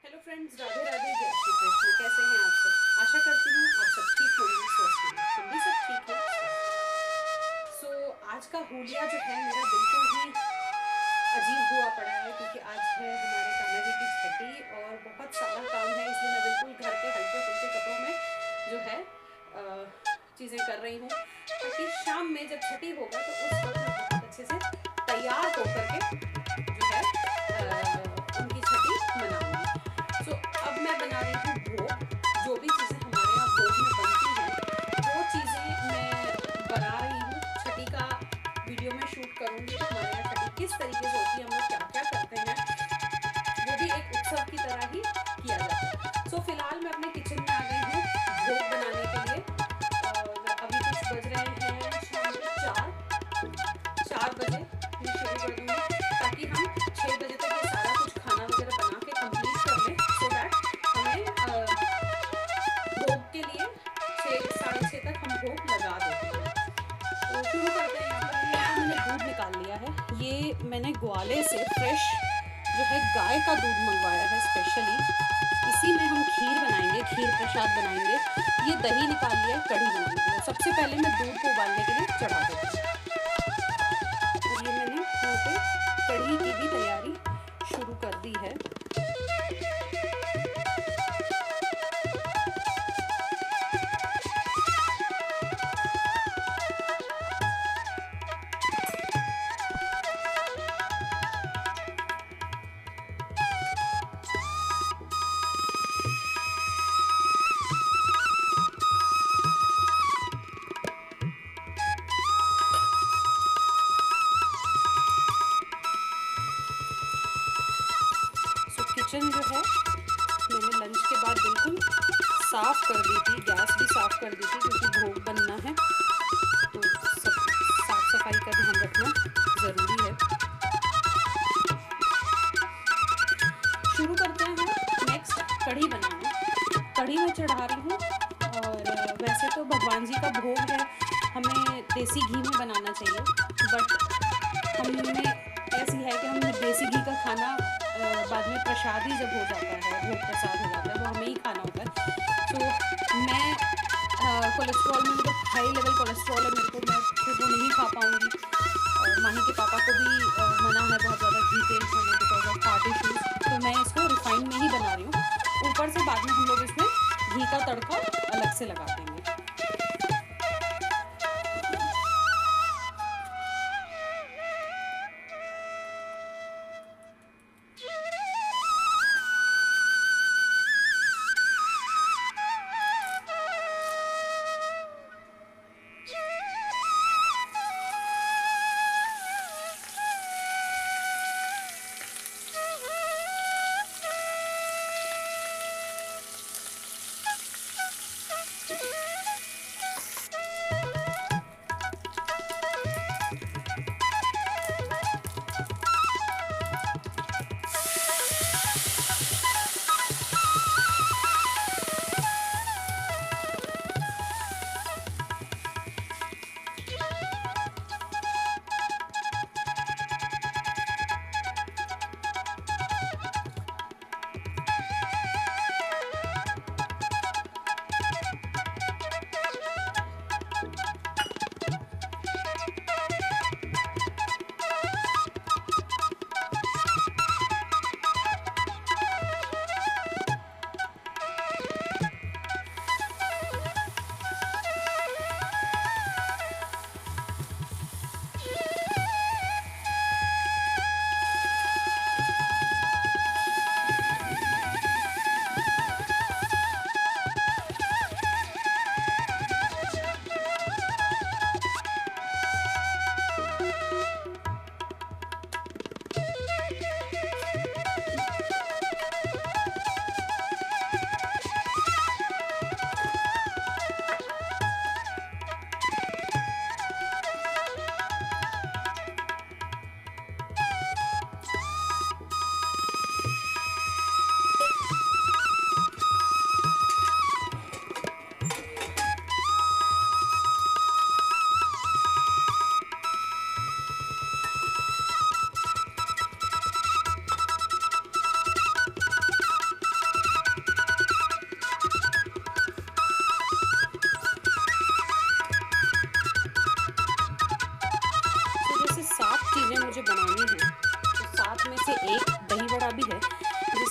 Hello friends, Radhe Radhe, जय श्री कृष्ण। कैसे हैं आप सब? आशा करती हूँ आप सब ठीक होंगे, स्वस्थ होंगे। हम भी सब ठीक हैं, स्वस्थ। आज का हुलिया जो है मेरा बिल्कुल ही अजीब हुआ पड़ा है, क्योंकि आज है हमारे कान्हा जी की छठी और बहुत सारा काम है। इसलिए मैं बिल्कुल घर के हल्के फुल्के कपड़ों में जो है चीज़ें कर रही हूँ, ताकि शाम में जब छठी होगा तो उस वक्त मैं बहुत अच्छे से तैयार होकर के जो है उनकी छठी मनाऊंगी। अब मैं बना रही हूँ भोग। जो भी चीज़ें हमारे यहाँ भोग में बनती हैं वो चीज़ें मैं बना रही हूँ। छठी का वीडियो में शूट करूँगी कि हमारे यहाँ छठी किस तरीके से होती है, हम लोग क्या क्या करते हैं, वो भी एक उत्सव की तरह ही किया जाता है। फिलहाल मैं अपने किचन में आ गई हूँ भोग बनाने के लिए। और अभी कुछ बज रहे हैं शाम के 4 बजे मैं शुरू कर दूँगी, ताकि हम 6 बजे तक ये सारा कुछ खाना वगैरह बना के कंप्लीट कर लें, सो दैट हमें भोग के लिए 6 साढ़े 6 तक हम भोग लगा देते हैं। तो शुरू करते हैं। यहाँ पर मैंने दूध निकाल लिया है। ये मैंने ग्वाले से फ्रेश जो है गाय का दूध मंगवाया है स्पेशली। इसी में हम खीर बनाएंगे, खीर प्रसाद बनाएंगे। ये दही निकाल लिया है कढ़ी बनाने के लिए। सबसे पहले मैं दूध को उबालने के लिए चढ़ा देती हूँ। और ये मैंने यहाँ पे कढ़ी की भी तैयारी शुरू कर दी है। किचन जो है मैंने लंच के बाद बिल्कुल साफ़ कर दी थी, गैस भी साफ़ कर दी थी, क्योंकि भोग बनना है तो सब साफ़ सफाई का ध्यान रखना ज़रूरी है। शुरू करते हैं नेक्स्ट कढ़ी बनाना। कढ़ी में चढ़ा रही हूँ। और वैसे तो भगवान जी का भोग है, हमें देसी घी में बनाना चाहिए, बट हमें ऐसी है कि हम देसी घी का खाना बाद में प्रसाद ही जब हो जाता है, भोग प्रसाद हो जाता है, वो हमें ही खाना होता है। तो मैं कोलेस्ट्रॉल में, मतलब हाई लेवल कोलेस्ट्रॉल है मेरे को, मैं फिर वो नहीं खा पाऊँगी। और माही के पापा को भी मना है बहुत ज़्यादा घी तेल खाना, बिकॉज ऑफ हार्ट इश्यूज़। तो मैं इसको रिफाइंड में ही बना रही हूँ। ऊपर से बाद में हम लोग इसमें घी का तड़का अलग से लगा देंगे।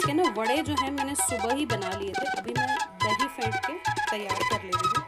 इसके ना वड़े जो हैं मैंने सुबह ही बना लिए थे, अभी मैं दही फेंट के तैयार कर ले रही हूँ।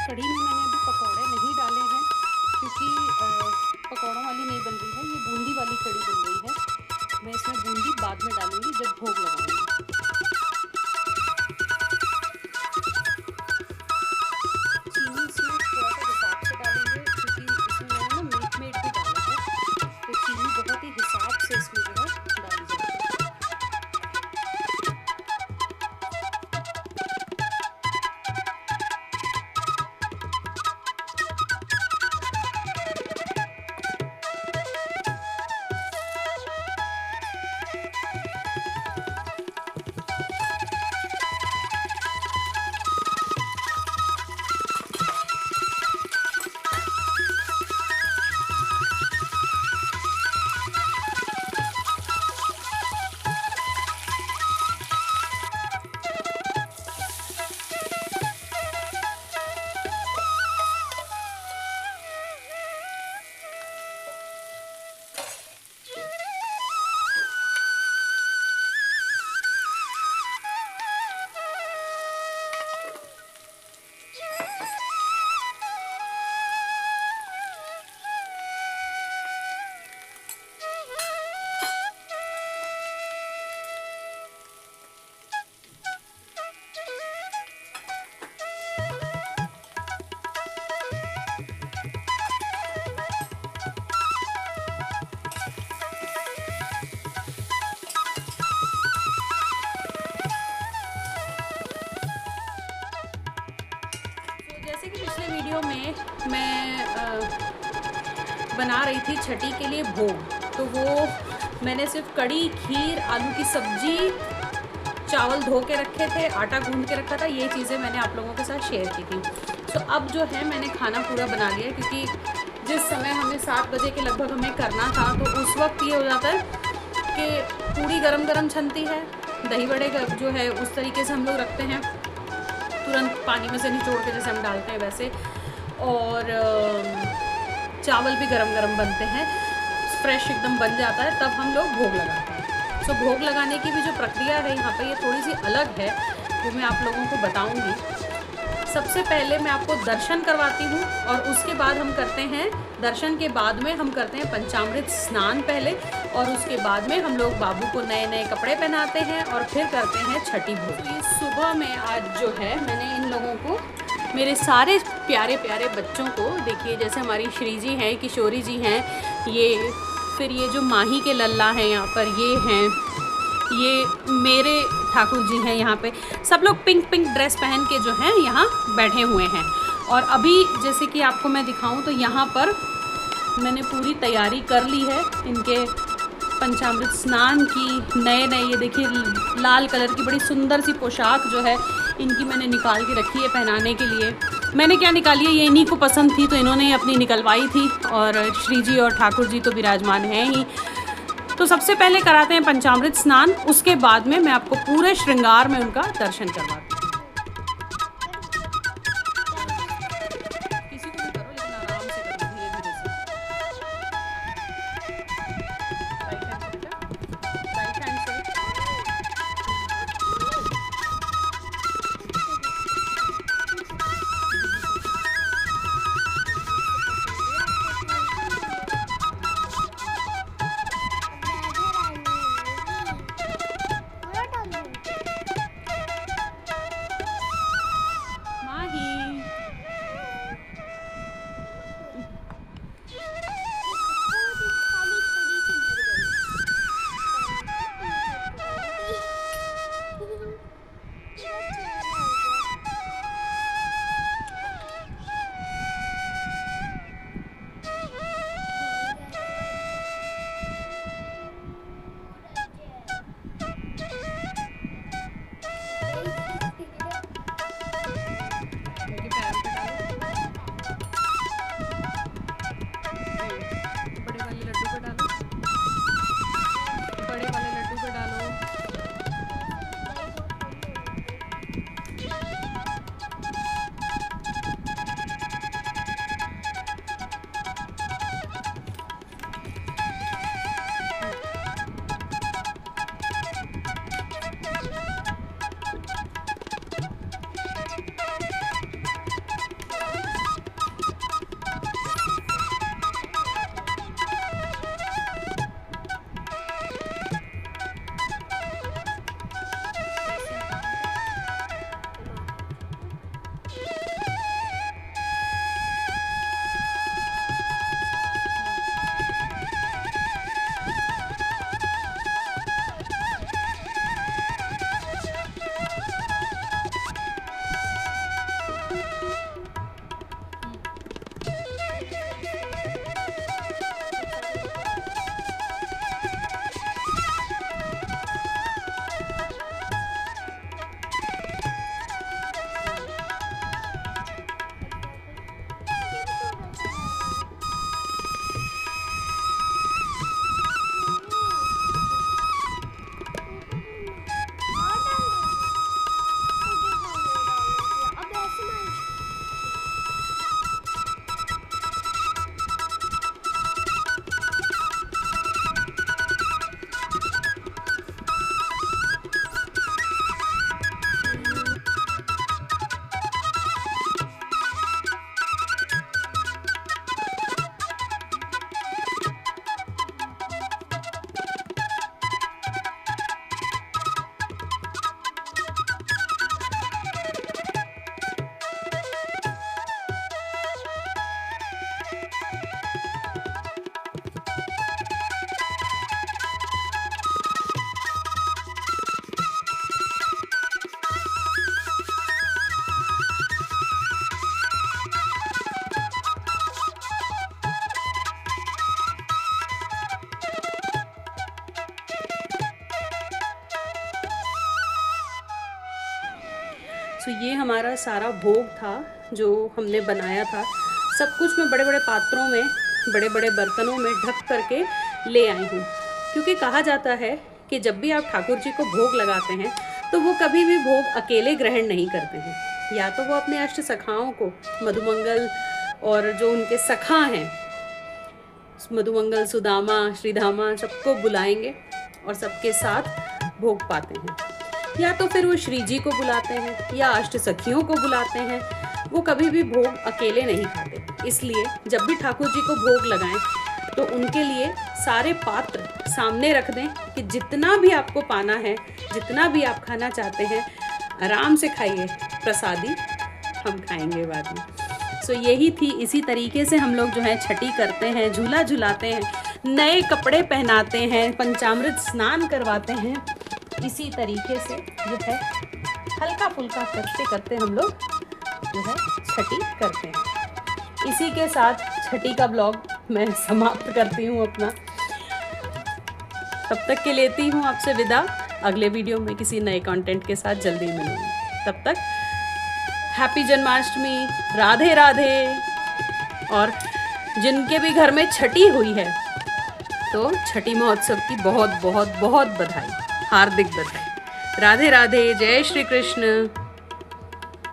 कढ़ी में मैंने अभी पकौड़े नहीं डाले हैं क्योंकि पकौड़ों वाली नहीं बन रही है, ये बूंदी वाली कढ़ी बन रही है। मैं इसमें बूंदी बाद में डालूंगी जब भोग लगाऊंगी। चीनी इसमें थोड़ा सा हिसाब से डालेंगे क्योंकि इसमें मैंने ना मिल्क मेड भी डाला है, तो चीनी बहुत ही हिसाब से इसमें जो है डाली जाएगी। जैसे कि पिछले वीडियो में मैं बना रही थी छठी के लिए भोग, तो वो मैंने सिर्फ कड़ी, खीर, आलू की सब्जी, चावल धो के रखे थे, आटा गूंद के रखा था, ये चीज़ें मैंने आप लोगों के साथ शेयर की थी। तो अब जो है मैंने खाना पूरा बना लिया, क्योंकि जिस समय हमें 7 बजे के लगभग हमें करना था, तो उस वक्त ये हो जाता है कि पूरी गरम गरम छनती है, दही बड़े जो है उस तरीके से हम लोग रखते हैं, तुरंत पानी में से निचोड़ के जैसे हम डालते हैं वैसे, और चावल भी गरम गरम बनते हैं, फ्रेश एकदम बन जाता है, तब हम लोग भोग लगाते हैं। सो भोग लगाने की भी जो प्रक्रिया है यहाँ पे ये थोड़ी सी अलग है। वो मैं आप लोगों को बताऊंगी। सबसे पहले मैं आपको दर्शन करवाती हूँ और उसके बाद हम करते हैं, दर्शन के बाद में हम करते हैं पंचामृत स्नान पहले, और उसके बाद में हम लोग बाबू को नए नए कपड़े पहनाते हैं और फिर करते हैं छठी भोग। ये सुबह में आज जो है मैंने इन लोगों को, मेरे सारे प्यारे प्यारे बच्चों को, देखिए जैसे हमारी श्री जी हैं, किशोरी जी हैं, ये फिर ये जो माही के लल्ला हैं यहाँ पर, ये हैं, ये मेरे ठाकुर जी हैं यहाँ पे, सब लोग पिंक पिंक ड्रेस पहन के जो हैं यहाँ बैठे हुए हैं। और अभी जैसे कि आपको मैं दिखाऊं तो यहाँ पर मैंने पूरी तैयारी कर ली है इनके पंचामृत स्नान की। नए नए ये देखिए लाल कलर की बड़ी सुंदर सी पोशाक जो है इनकी मैंने निकाल के रखी है पहनाने के लिए। मैंने क्या निकाली है, ये इन्हीं को पसंद थी तो इन्होंने अपनी निकलवाई थी, और श्री जी और ठाकुर जी तो विराजमान हैं ही। तो सबसे पहले कराते हैं पंचामृत स्नान, उसके बाद में मैं आपको पूरे श्रृंगार में उनका दर्शन करवाती हूँ। किसी को भी करो लेकिन आराम से करो, धीरे धीरे से। राइट हैंड से बेटा, राइट हैंड से। तो ये हमारा सारा भोग था जो हमने बनाया था। सब कुछ मैं बड़े बड़े पात्रों में, बड़े बड़े बर्तनों में ढक करके ले आई हूँ, क्योंकि कहा जाता है कि जब भी आप ठाकुर जी को भोग लगाते हैं तो वो कभी भी भोग अकेले ग्रहण नहीं करते हैं। या तो वो अपने अष्ट सखाओं को, मधुमंगल और जो उनके सखा हैं, मधुमंगल, सुदामा, श्रीधामा, सबको बुलाएंगे और सबके साथ भोग पाते हैं। या तो फिर वो श्री जी को बुलाते हैं या अष्ट सखियों को बुलाते हैं। वो कभी भी भोग अकेले नहीं खाते, इसलिए जब भी ठाकुर जी को भोग लगाएं तो उनके लिए सारे पात्र सामने रख दें कि जितना भी आपको पाना है, जितना भी आप खाना चाहते हैं, आराम से खाइए, प्रसादी हम खाएंगे बाद में। सो यही थी, इसी तरीके से हम लोग जो है छठी करते हैं, झूला झुलाते हैं, नए कपड़े पहनाते हैं, पंचामृत स्नान करवाते हैं। इसी तरीके से जो है हल्का फुल्का करते करते हम लोग जो है छठी करते हैं। इसी के साथ छठी का ब्लॉग मैं समाप्त करती हूँ अपना। तब तक के लेती हूँ आपसे विदा। अगले वीडियो में किसी नए कंटेंट के साथ जल्दी मिलूंगी। तब तक हैप्पी जन्माष्टमी, राधे राधे। और जिनके भी घर में छठी हुई है तो छठी महोत्सव की बहुत बहुत बहुत बधाई, हार्दिक बधाई। राधे राधे, जय श्री कृष्ण।